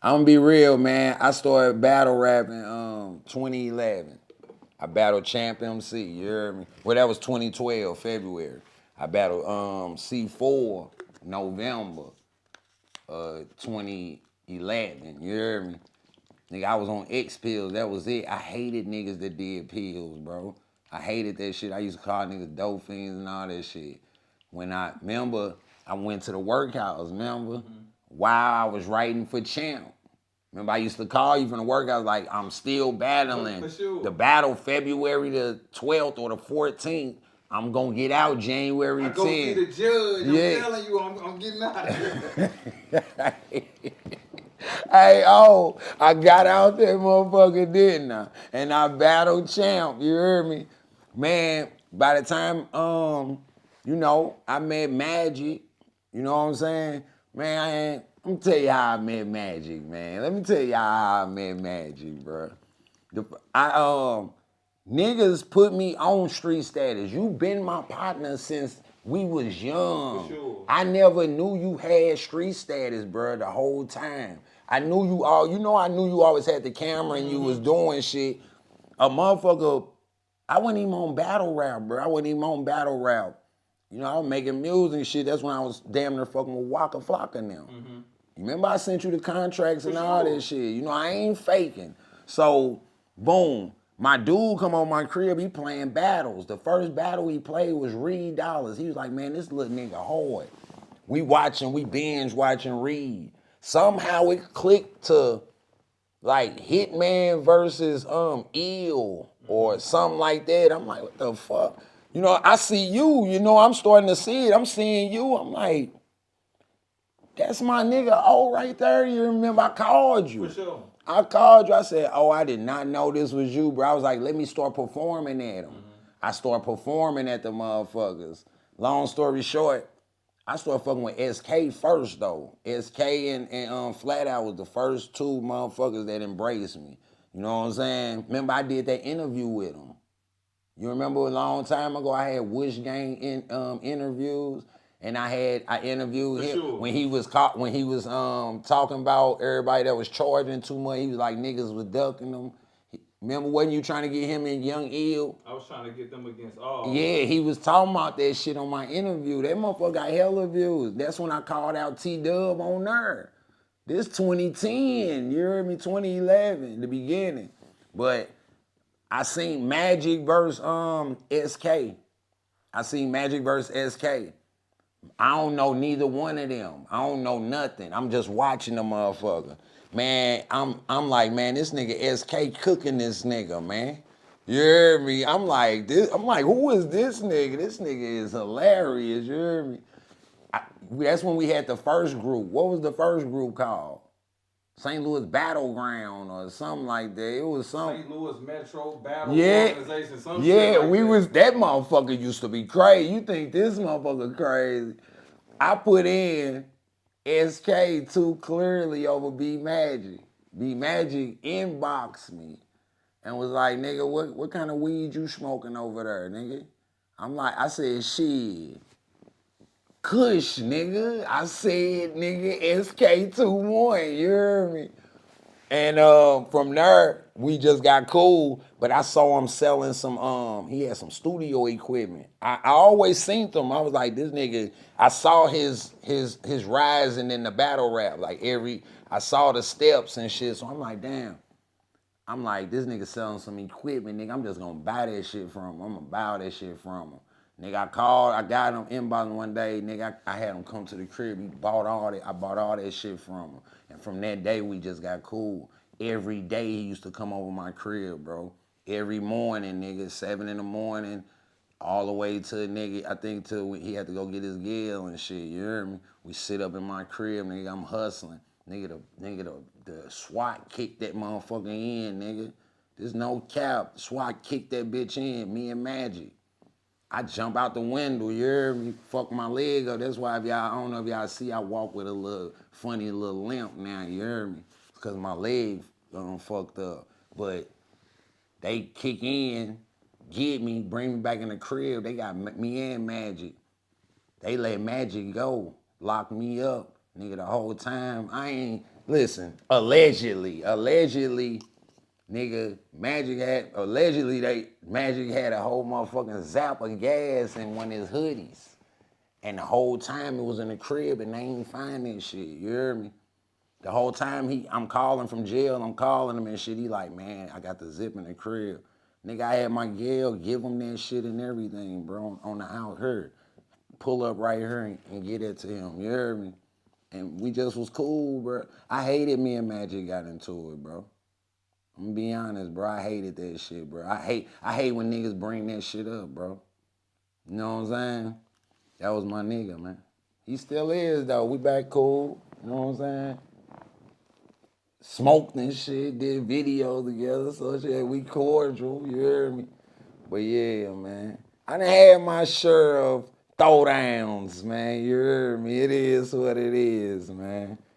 I'm gonna be real, man. I started battle rapping 2011. I battled Champ MC, you heard me? Well, that was 2012, February. I battled C4 November 2011, you heard me? Nigga, I was on X pills, that was it. I hated niggas that did pills, bro. I hated that shit. I used to call niggas dope fiends and all that shit. When I went to the workhouse, remember? While I was writing for Champ. Remember, I used to call you from the workout like, I'm still battling. For sure. The battle February the 12th or the 14th. I'm going to get out January 10th. I go see the judge. I'm telling you, I'm getting out of here. Hey, I got out there, motherfucker, didn't I? And I battled Champ, you heard me? Man, by the time, I met Magic, you know what I'm saying? Man, let me tell you how I met Magic, man. Let me tell you how I met Magic, bro. Niggas put me on street status. You been my partner since we was young. For sure. I never knew you had street status, bro, the whole time. I knew you always had the camera and you was doing shit. A motherfucker, I wasn't even on battle rap, bro. I wasn't even on battle rap. You know, I was making music and shit. That's when I was damn near fucking with Waka Flocka now. You remember I sent you the contracts and all that shit. You know, I ain't faking. So, boom. My dude come on my crib, he playing battles. The first battle he played was Reed Dollars. He was like, man, this little nigga hard. We binge watching Reed. Somehow it clicked to like Hitman versus Eel or something like that. I'm like, what the fuck? You know, I see you, I'm starting to see it. I'm seeing you. I'm like, that's my nigga right there. You remember I called you. For sure. I called you. I said, I did not know this was you, bro. I was like, let me start performing at them. I started performing at the motherfuckers. Long story short, I started fucking with SK first, though. SK and Flat Out was the first two motherfuckers that embraced me. You know what I'm saying? Remember, I did that interview with them. You remember a long time ago, I had Wish Gang interviews, and I interviewed him when he was talking about everybody that was charging too much. He was like, niggas was ducking them. Remember, wasn't you trying to get him and Young Eel? I was trying to get them against all. Yeah, he was talking about that shit on my interview. That motherfucker got hella views. That's when I called out T-Dub on there. This 2010, you heard me, 2011, the beginning. But I seen Magic versus SK. I seen Magic versus SK. I don't know neither one of them. I don't know nothing. I'm just watching the motherfucker. Man, I'm like, man, this nigga SK cooking this nigga, man. You hear me? I'm like, who is this nigga? This nigga is hilarious, you hear me? That's when we had the first group. What was the first group called? St. Louis Battleground or something like that. It was something. St. Louis Metro Battle Organization. Some shit like that motherfucker used to be crazy. You think this motherfucker crazy? I put in SK too clearly over B Magic. B Magic inboxed me and was like, nigga, what kind of weed you smoking over there, nigga? I said, shit. Kush, nigga. I said, nigga, SK21, you heard me? And from there, we just got cool. But I saw him selling some, he had some studio equipment. I always seen them. I was like, this nigga, I saw his rising in the battle rap. I saw the steps and shit. So I'm like, damn. I'm like, this nigga selling some equipment, nigga. I'm just gonna buy that shit from him. I'm gonna buy that shit from him. Nigga, I got him inboxing one day, nigga, I had him come to the crib. I bought all that shit from him. And from that day, we just got cool. Every day he used to come over my crib, bro. Every morning, nigga, 7 in the morning, all the way to nigga, I think till he had to go get his gill and shit, you hear me? We sit up in my crib, nigga, I'm hustling. Nigga, the SWAT kicked that motherfucker in, nigga. There's no cap. SWAT kicked that bitch in, me and Magic. I jump out the window, you hear me? Fuck my leg up. That's why I don't know if y'all see, I walk with a little funny little limp now, you hear me? It's because my leg fucked up. But they kick in, get me, bring me back in the crib. They got me and Magic. They let Magic go, lock me up. Nigga, the whole time, Listen, allegedly, nigga, Magic had a whole motherfucking zap of gas in one of his hoodies. And the whole time it was in the crib and they ain't find that shit. You hear me? The whole time I'm calling from jail, I'm calling him and shit. He like, man, I got the zip in the crib. Nigga, I had my gal give him that shit and everything, bro, on the out here. Pull up right here and get it to him. You hear me? And we just was cool, bro. I hated me and Magic got into it, bro. I'm gonna be honest, bro. I hated that shit, bro. I hate when niggas bring that shit up, bro. You know what I'm saying? That was my nigga, man. He still is, though. We back cool. You know what I'm saying? Smoked and shit, did videos together, so shit, we cordial, you hear me? But yeah, man. I done had my share of throwdowns, man. You hear me? It is what it is, man.